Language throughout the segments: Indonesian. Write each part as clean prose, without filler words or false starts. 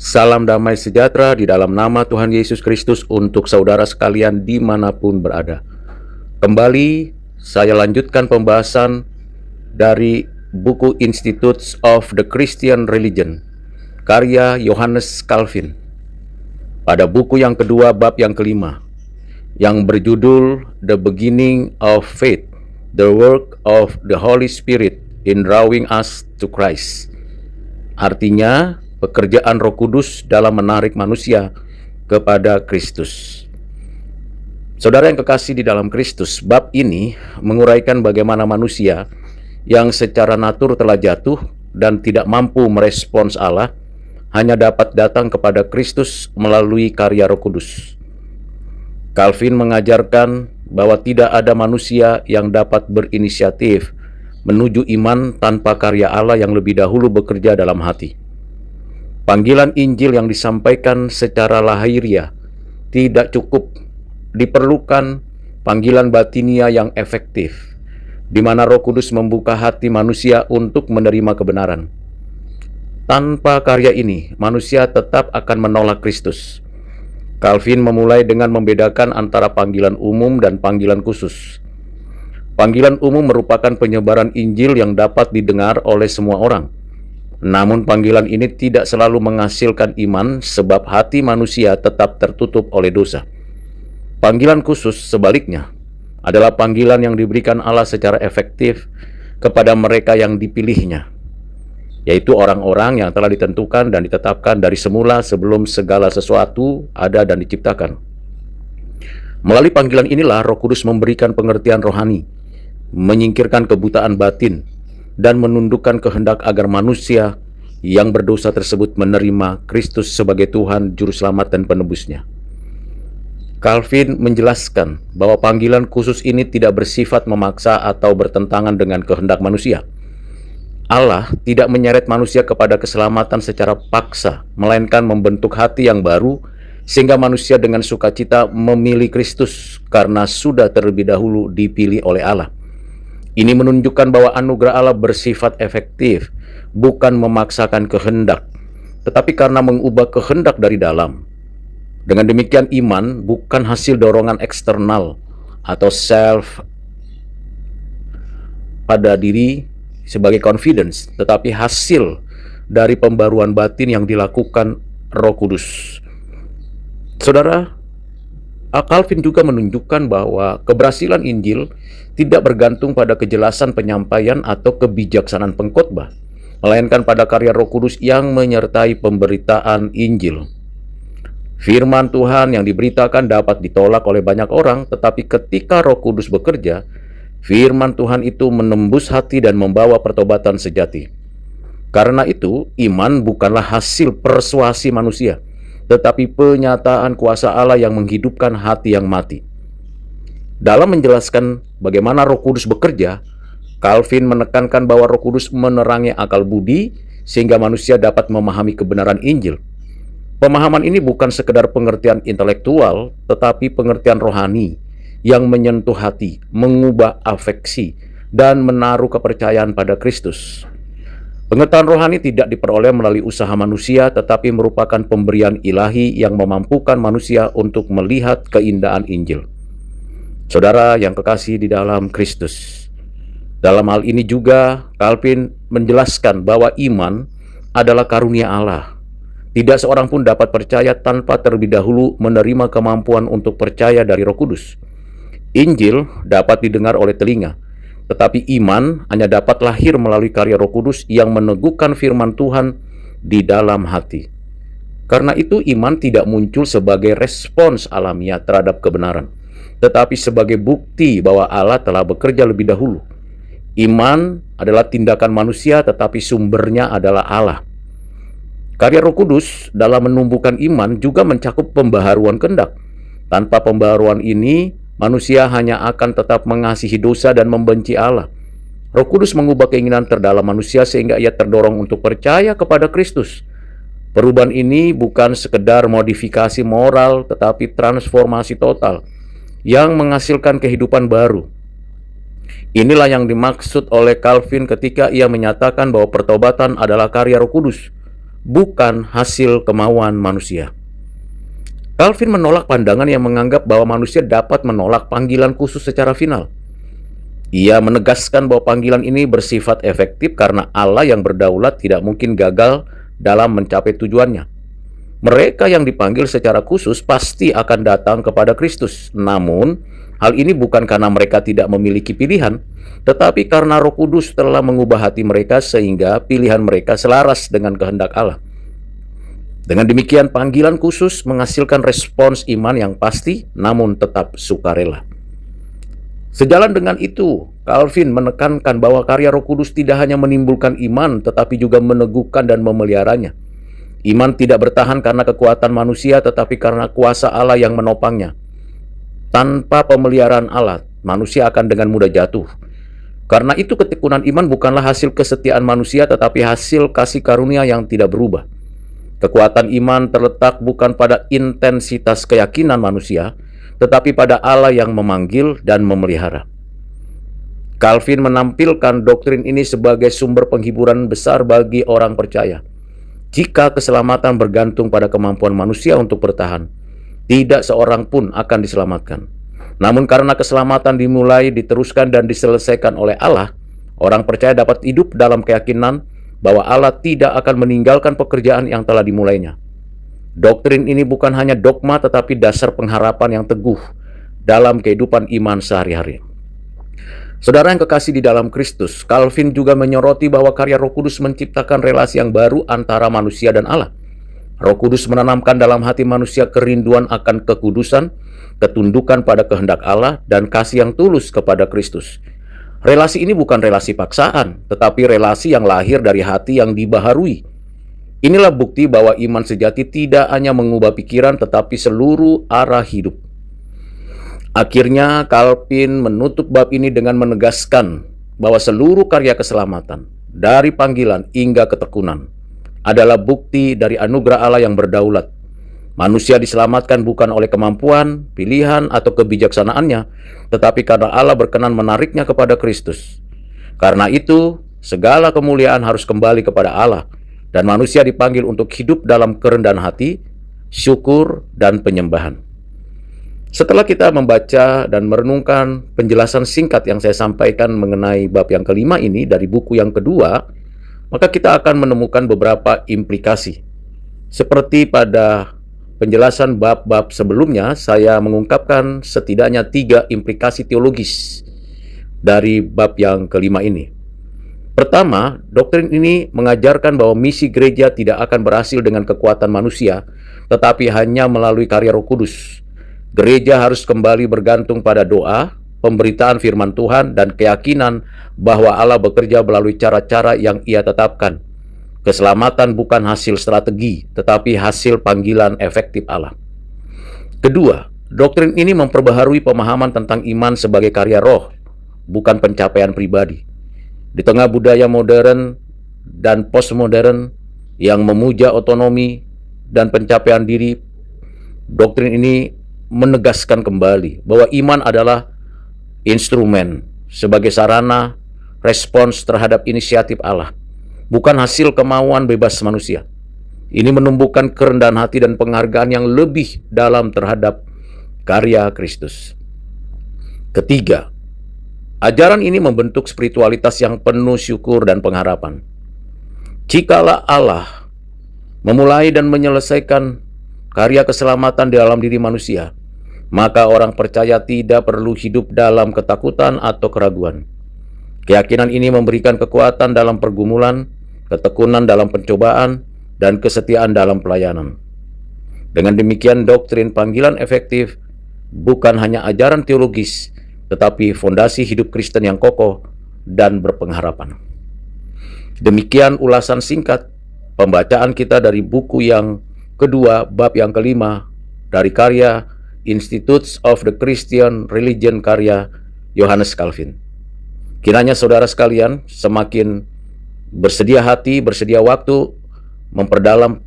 Salam damai sejahtera di dalam nama Tuhan Yesus Kristus untuk saudara sekalian dimanapun berada. Kembali saya lanjutkan pembahasan dari buku Institutes of the Christian Religion, karya Johannes Calvin. Pada buku yang kedua bab yang kelima, yang berjudul The Beginning of Faith, The Work of the Holy Spirit in Drawing Us to Christ. Artinya, pekerjaan Roh Kudus dalam menarik manusia kepada Kristus. Saudara yang kekasih di dalam Kristus, bab ini menguraikan bagaimana manusia yang secara natur telah jatuh dan tidak mampu merespons Allah hanya dapat datang kepada Kristus melalui karya Roh Kudus. Calvin mengajarkan bahwa tidak ada manusia yang dapat berinisiatif menuju iman tanpa karya Allah yang lebih dahulu bekerja dalam hati. Panggilan Injil yang disampaikan secara lahiriah tidak cukup. Diperlukan panggilan batinia yang efektif, di mana Roh Kudus membuka hati manusia untuk menerima kebenaran. Tanpa karya ini, manusia tetap akan menolak Kristus. Calvin memulai dengan membedakan antara panggilan umum dan panggilan khusus. Panggilan umum merupakan penyebaran Injil yang dapat didengar oleh semua orang. Namun panggilan ini tidak selalu menghasilkan iman sebab hati manusia tetap tertutup oleh dosa. Panggilan khusus sebaliknya adalah panggilan yang diberikan Allah secara efektif kepada mereka yang dipilihnya, yaitu orang-orang yang telah ditentukan dan ditetapkan dari semula sebelum segala sesuatu ada dan diciptakan. Melalui panggilan inilah Roh Kudus memberikan pengertian rohani, menyingkirkan kebutaan batin, dan menundukkan kehendak agar manusia yang berdosa tersebut menerima Kristus sebagai Tuhan, Juru Selamat, dan Penebusnya. Calvin menjelaskan bahwa panggilan khusus ini tidak bersifat memaksa atau bertentangan dengan kehendak manusia. Allah tidak menyeret manusia kepada keselamatan secara paksa, melainkan membentuk hati yang baru sehingga manusia dengan sukacita memilih Kristus karena sudah terlebih dahulu dipilih oleh Allah. Ini menunjukkan bahwa anugerah Allah bersifat efektif, bukan memaksakan kehendak, tetapi karena mengubah kehendak dari dalam. Dengan demikian iman bukan hasil dorongan eksternal atau self pada diri sebagai confidence, tetapi hasil dari pembaruan batin yang dilakukan Roh Kudus. Saudara, Calvin juga menunjukkan bahwa keberhasilan Injil tidak bergantung pada kejelasan penyampaian atau kebijaksanaan pengkhotbah, melainkan pada karya Roh Kudus yang menyertai pemberitaan Injil. Firman Tuhan yang diberitakan dapat ditolak oleh banyak orang, tetapi ketika Roh Kudus bekerja, firman Tuhan itu menembus hati dan membawa pertobatan sejati. Karena itu, iman bukanlah hasil persuasi manusia, tetapi penyataan kuasa Allah yang menghidupkan hati yang mati. Dalam menjelaskan bagaimana Roh Kudus bekerja, Calvin menekankan bahwa Roh Kudus menerangi akal budi sehingga manusia dapat memahami kebenaran Injil. Pemahaman ini bukan sekedar pengertian intelektual, tetapi pengertian rohani yang menyentuh hati, mengubah afeksi, dan menaruh kepercayaan pada Kristus. Pengetahuan rohani tidak diperoleh melalui usaha manusia, tetapi merupakan pemberian ilahi yang memampukan manusia untuk melihat keindahan Injil. Saudara yang kekasih di dalam Kristus, dalam hal ini juga Calvin menjelaskan bahwa iman adalah karunia Allah. Tidak seorang pun dapat percaya tanpa terlebih dahulu menerima kemampuan untuk percaya dari Roh Kudus. Injil dapat didengar oleh telinga, tetapi iman hanya dapat lahir melalui karya Roh Kudus yang meneguhkan firman Tuhan di dalam hati. Karena itu iman tidak muncul sebagai respons alamiah terhadap kebenaran, tetapi sebagai bukti bahwa Allah telah bekerja lebih dahulu. Iman adalah tindakan manusia, tetapi sumbernya adalah Allah. Karya Roh Kudus dalam menumbuhkan iman juga mencakup pembaharuan kehendak. Tanpa pembaharuan ini, manusia hanya akan tetap mengasihi dosa dan membenci Allah. Roh Kudus mengubah keinginan terdalam manusia sehingga ia terdorong untuk percaya kepada Kristus. Perubahan ini bukan sekedar modifikasi moral, tetapi transformasi total yang menghasilkan kehidupan baru. Inilah yang dimaksud oleh Calvin ketika ia menyatakan bahwa pertobatan adalah karya Roh Kudus, bukan hasil kemauan manusia. Calvin menolak pandangan yang menganggap bahwa manusia dapat menolak panggilan khusus secara final. Ia menegaskan bahwa panggilan ini bersifat efektif karena Allah yang berdaulat tidak mungkin gagal dalam mencapai tujuannya. Mereka yang dipanggil secara khusus pasti akan datang kepada Kristus. Namun, hal ini bukan karena mereka tidak memiliki pilihan, tetapi karena Roh Kudus telah mengubah hati mereka sehingga pilihan mereka selaras dengan kehendak Allah. Dengan demikian, panggilan khusus menghasilkan respons iman yang pasti, namun tetap sukarela. Sejalan dengan itu, Calvin menekankan bahwa karya Roh Kudus tidak hanya menimbulkan iman, tetapi juga meneguhkan dan memeliharanya. Iman tidak bertahan karena kekuatan manusia, tetapi karena kuasa Allah yang menopangnya. Tanpa pemeliharaan Allah, manusia akan dengan mudah jatuh. Karena itu ketekunan iman bukanlah hasil kesetiaan manusia, tetapi hasil kasih karunia yang tidak berubah. Kekuatan iman terletak bukan pada intensitas keyakinan manusia, tetapi pada Allah yang memanggil dan memelihara. Calvin menampilkan doktrin ini sebagai sumber penghiburan besar bagi orang percaya. Jika keselamatan bergantung pada kemampuan manusia untuk bertahan, tidak seorang pun akan diselamatkan. Namun karena keselamatan dimulai, diteruskan, dan diselesaikan oleh Allah, orang percaya dapat hidup dalam keyakinan bahwa Allah tidak akan meninggalkan pekerjaan yang telah dimulainya. Doktrin ini bukan hanya dogma, tetapi dasar pengharapan yang teguh dalam kehidupan iman sehari-hari. Saudara yang kekasih di dalam Kristus, Calvin juga menyoroti bahwa karya Roh Kudus menciptakan relasi yang baru antara manusia dan Allah. Roh Kudus menanamkan dalam hati manusia kerinduan akan kekudusan, ketundukan pada kehendak Allah, dan kasih yang tulus kepada Kristus. Relasi ini bukan relasi paksaan, tetapi relasi yang lahir dari hati yang dibaharui. Inilah bukti bahwa iman sejati tidak hanya mengubah pikiran, tetapi seluruh arah hidup. Akhirnya, Calvin menutup bab ini dengan menegaskan bahwa seluruh karya keselamatan, dari panggilan hingga ketekunan, adalah bukti dari anugerah Allah yang berdaulat. Manusia diselamatkan bukan oleh kemampuan, pilihan, atau kebijaksanaannya, tetapi karena Allah berkenan menariknya kepada Kristus. Karena itu, segala kemuliaan harus kembali kepada Allah, dan manusia dipanggil untuk hidup dalam kerendahan hati, syukur, dan penyembahan. Setelah kita membaca dan merenungkan penjelasan singkat yang saya sampaikan mengenai bab yang kelima ini dari buku yang kedua, maka kita akan menemukan beberapa implikasi. Seperti pada penjelasan bab-bab sebelumnya, saya mengungkapkan setidaknya 3 implikasi teologis dari bab yang kelima ini. Pertama, doktrin ini mengajarkan bahwa misi gereja tidak akan berhasil dengan kekuatan manusia, tetapi hanya melalui karya Roh Kudus. Gereja harus kembali bergantung pada doa, pemberitaan firman Tuhan, dan keyakinan bahwa Allah bekerja melalui cara-cara yang Ia tetapkan. Keselamatan bukan hasil strategi, tetapi hasil panggilan efektif Allah. Kedua, doktrin ini memperbaharui pemahaman tentang iman sebagai karya roh, bukan pencapaian pribadi. Di tengah budaya modern dan postmodern yang memuja otonomi dan pencapaian diri, doktrin ini menegaskan kembali bahwa iman adalah instrumen sebagai sarana respons terhadap inisiatif Allah, bukan hasil kemauan bebas manusia. Ini menumbuhkan kerendahan hati dan penghargaan yang lebih dalam terhadap karya Kristus. Ketiga, ajaran ini membentuk spiritualitas yang penuh syukur dan pengharapan. Jikalau Allah memulai dan menyelesaikan karya keselamatan di dalam diri manusia, maka orang percaya tidak perlu hidup dalam ketakutan atau keraguan. Keyakinan ini memberikan kekuatan dalam pergumulan, ketekunan dalam pencobaan, dan kesetiaan dalam pelayanan. Dengan demikian, doktrin panggilan efektif bukan hanya ajaran teologis, tetapi fondasi hidup Kristen yang kokoh dan berpengharapan. Demikian ulasan singkat pembacaan kita dari buku yang kedua, bab yang kelima, dari karya Institutes of the Christian Religion karya Johannes Calvin. Kiranya saudara sekalian semakin bersedia hati, bersedia waktu memperdalam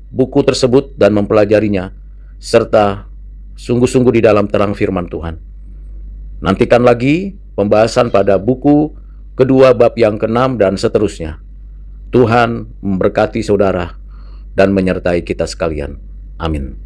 buku tersebut dan mempelajarinya, serta sungguh-sungguh di dalam terang firman Tuhan. Nantikan lagi pembahasan pada buku kedua bab yang ke-6 dan seterusnya. Tuhan memberkati saudara. dan menyertai kita sekalian. Amin.